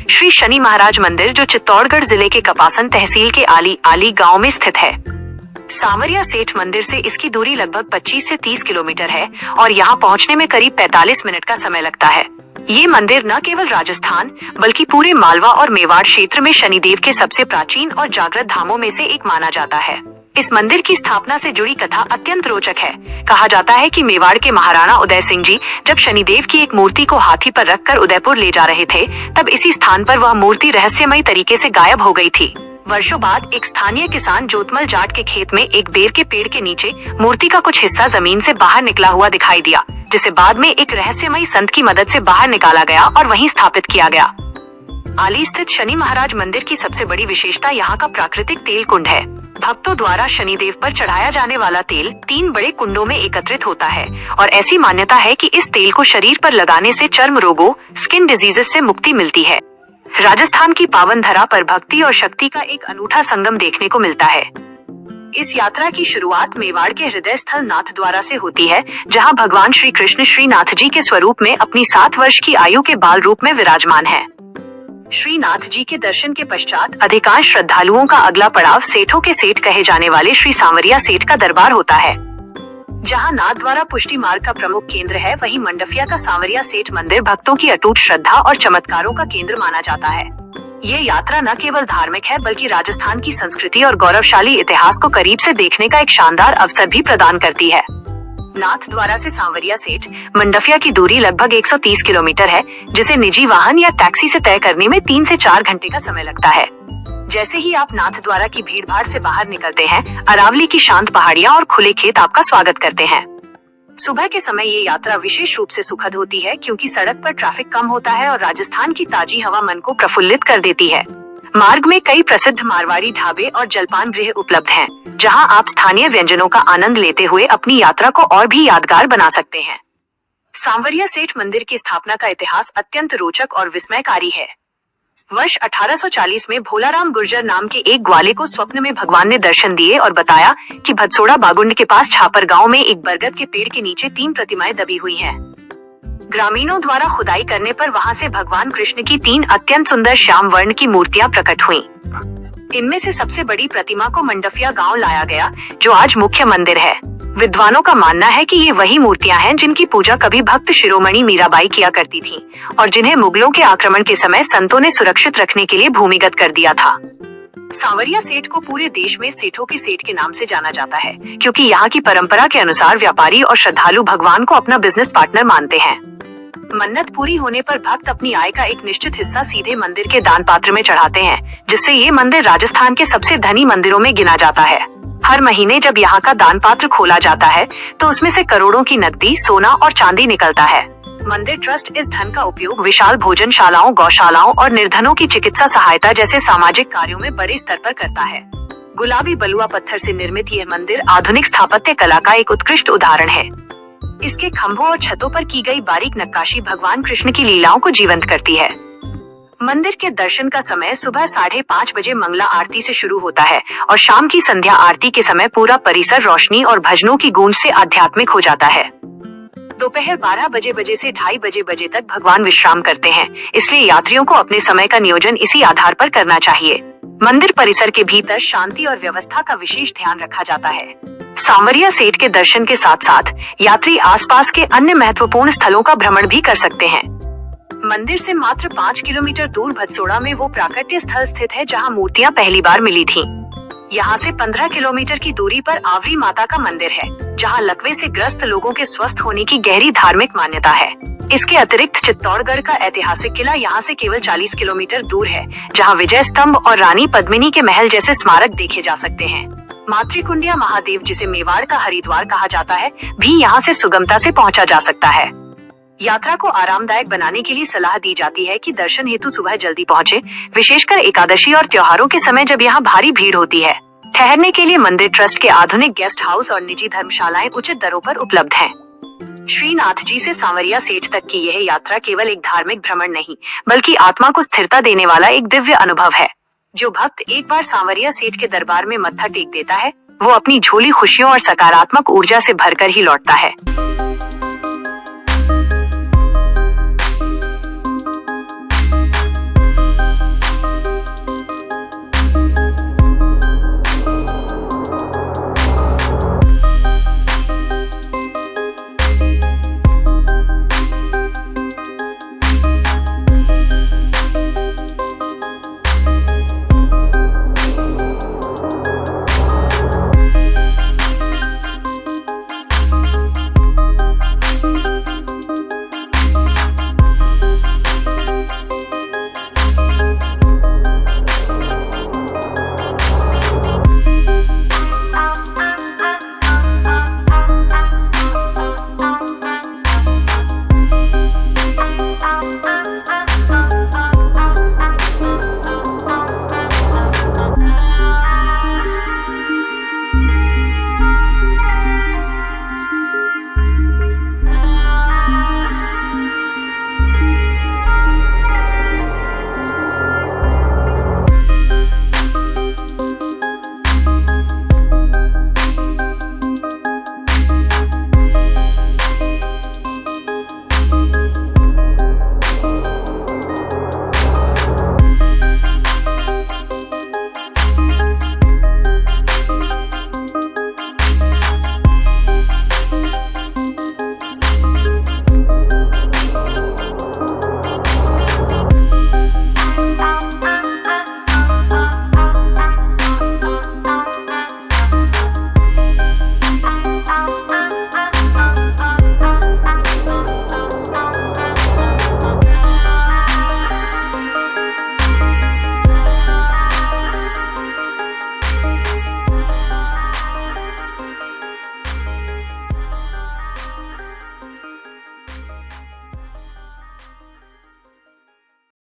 श्री शनि महाराज मंदिर, जो चित्तौड़गढ़ जिले के कपासन तहसील के आली गांव में स्थित है। सांवरिया सेठ मंदिर से इसकी दूरी लगभग 25 से 30 किलोमीटर है और यहाँ पहुँचने में करीब 45 मिनट का समय लगता है। ये मंदिर न केवल राजस्थान बल्कि पूरे मालवा और मेवाड़ क्षेत्र में शनिदेव के सबसे प्राचीन और जागृत धामों में से एक माना जाता है। इस मंदिर की स्थापना से जुड़ी कथा अत्यंत रोचक है। कहा जाता है कि मेवाड़ के महाराणा उदय सिंह जी जब शनिदेव की एक मूर्ति को हाथी पर रखकर उदयपुर ले जा रहे थे, तब इसी स्थान पर वह मूर्ति रहस्यमयी तरीके से गायब हो गई थी। वर्षों बाद एक स्थानीय किसान जोतमल जाट के खेत में एक बेर के पेड़ के नीचे मूर्ति का कुछ हिस्सा जमीन से बाहर निकला हुआ दिखाई दिया, जिसे बाद में एक रहस्यमयी संत की मदद से बाहर निकाला गया और वहीं स्थापित किया गया। आली स्थित शनि महाराज मंदिर की सबसे बड़ी विशेषता यहाँ का प्राकृतिक तेल कुंड है। भक्तों द्वारा शनिदेव पर चढ़ाया जाने वाला तेल 3 बड़े कुंडों में एकत्रित होता है और ऐसी मान्यता है कि इस तेल को शरीर पर लगाने से चर्म रोगों, स्किन डिजीजेस से मुक्ति मिलती है। राजस्थान की पावन धरा पर भक्ति और शक्ति का एक अनूठा संगम देखने को मिलता है। इस यात्रा की शुरुआत मेवाड़ के हृदय स्थल नाथ द्वारा से होती है, जहां भगवान श्री कृष्ण श्रीनाथ जी के स्वरूप में अपनी 7 वर्ष की आयु के बाल रूप में विराजमान है। श्रीनाथ जी के दर्शन के पश्चात अधिकांश श्रद्धालुओं का अगला पड़ाव सेठों के सेठ कहे जाने वाले श्री सांवरिया सेठ का दरबार होता है। जहां नाथ द्वारा पुष्टि मार्ग का प्रमुख केंद्र है, वहीं मंडफिया का सांवरिया सेठ मंदिर भक्तों की अटूट श्रद्धा और चमत्कारों का केंद्र माना जाता है। ये यात्रा न केवल धार्मिक है बल्कि राजस्थान की संस्कृति और गौरवशाली इतिहास को करीब से देखने का एक शानदार अवसर भी प्रदान करती है। नाथ द्वारा से सांवरिया सेठ मंडफिया की दूरी लगभग 130 किलोमीटर है, जिसे निजी वाहन या टैक्सी से तय करने में 3 से 4 घंटे का समय लगता है। जैसे ही आप नाथ द्वारा की भीड़ भाड़ से बाहर निकलते हैं, अरावली की शांत पहाड़ियां और खुले खेत आपका स्वागत करते हैं। सुबह के समय ये यात्रा विशेष रूप से सुखद होती है, क्योंकि सड़क पर ट्रैफिक कम होता है और राजस्थान की ताजी हवा मन को प्रफुल्लित कर देती है। मार्ग में कई प्रसिद्ध मारवाड़ी ढाबे और जलपान गृह उपलब्ध हैं, जहां आप स्थानीय व्यंजनों का आनंद लेते हुए अपनी यात्रा को और भी यादगार बना सकते हैं। सांवरिया सेठ मंदिर की स्थापना का इतिहास अत्यंत रोचक और विस्मयकारी है। वर्ष 1840 में भोलाराम गुर्जर नाम के एक ग्वाले को स्वप्न में भगवान ने दर्शन दिए और बताया कि भदसोड़ा बागुंड के पास छापर गांव में एक बरगद के पेड़ के नीचे 3 प्रतिमाएं दबी हुई हैं। ग्रामीणों द्वारा खुदाई करने पर वहां से भगवान कृष्ण की 3 अत्यंत सुंदर श्याम वर्ण की मूर्तियां प्रकट हुईं। इनमें से सबसे बड़ी प्रतिमा को मंडफिया गांव लाया गया, जो आज मुख्य मंदिर है। विद्वानों का मानना है कि ये वही मूर्तियां हैं जिनकी पूजा कभी भक्त शिरोमणि मीराबाई किया करती थीं और जिन्हें मुगलों के आक्रमण के समय संतों ने सुरक्षित रखने के लिए भूमिगत कर दिया था। सांवरिया सेठ को पूरे देश में सेठों के सेठ के नाम से जाना जाता है, क्योंकि यहाँ की परंपरा के अनुसार व्यापारी और श्रद्धालु भगवान को अपना बिजनेस पार्टनर मानते हैं। मन्नत पूरी होने पर भक्त अपनी आय का एक निश्चित हिस्सा सीधे मंदिर के दान पात्र में चढ़ाते हैं, जिससे ये मंदिर राजस्थान के सबसे धनी मंदिरों में गिना जाता है। हर महीने जब यहाँ का दान पात्र खोला जाता है, तो उसमें से करोड़ों की नकदी, सोना और चांदी निकलता है। मंदिर ट्रस्ट इस धन का उपयोग विशाल भोजनशालाओं, गौशालाओं और निर्धनों की चिकित्सा सहायता जैसे सामाजिक कार्यों में बड़े स्तर पर करता है। गुलाबी बलुआ पत्थर से निर्मित यह मंदिर आधुनिक स्थापत्य कला का एक उत्कृष्ट उदाहरण है। इसके खंभों और छतों पर की गई बारीक नक्काशी भगवान कृष्ण की लीलाओं को जीवंत करती है। मंदिर के दर्शन का समय सुबह 5:30 बजे मंगला आरती से शुरू होता है और शाम की संध्या आरती के समय पूरा परिसर रोशनी और भजनों की गूंज से आध्यात्मिक हो जाता है। दोपहर 12 बजे से 2:30 बजे तक भगवान विश्राम करते हैं, इसलिए यात्रियों को अपने समय का नियोजन इसी आधार पर करना चाहिए। मंदिर परिसर के भीतर शांति और व्यवस्था का विशेष ध्यान रखा जाता है। सांवरिया सेठ के दर्शन के साथ साथ यात्री आसपास के अन्य महत्वपूर्ण स्थलों का भ्रमण भी कर सकते हैं। मंदिर से मात्र 5 किलोमीटर दूर भदसोड़ा में वो प्राकट्य स्थल स्थित है, जहां मूर्तियां पहली बार मिली थीं। यहाँ से 15 किलोमीटर की दूरी पर आवरी माता का मंदिर है, जहाँ लकवे से ग्रस्त लोगों के स्वस्थ होने की गहरी धार्मिक मान्यता है। इसके अतिरिक्त चित्तौड़गढ़ का ऐतिहासिक किला यहाँ से केवल 40 किलोमीटर दूर है, जहाँ विजय स्तंभ और रानी पद्मिनी के महल जैसे स्मारक देखे जा सकते हैं। मातृकुंडिया महादेव, जिसे मेवाड़ का हरिद्वार कहा जाता है, भी यहाँ से सुगमता से पहुँचा जा सकता है। यात्रा को आरामदायक बनाने के लिए सलाह दी जाती है कि दर्शन हेतु सुबह जल्दी पहुँचे, विशेषकर एकादशी और त्योहारों के समय जब यहाँ भारी भीड़ होती है। ठहरने के लिए मंदिर ट्रस्ट के आधुनिक गेस्ट हाउस और निजी धर्मशालाएं उचित दरों पर उपलब्ध हैं। श्रीनाथ जी से सांवरिया सेठ तक की यह यात्रा केवल एक धार्मिक भ्रमण नहीं, बल्कि आत्मा को स्थिरता देने वाला एक दिव्य अनुभव है। जो भक्त एक बार सांवरिया सेठ के दरबार में मत्था टेक देता है, वो अपनी झोली खुशियों और सकारात्मक ऊर्जा से भरकर ही लौटता है।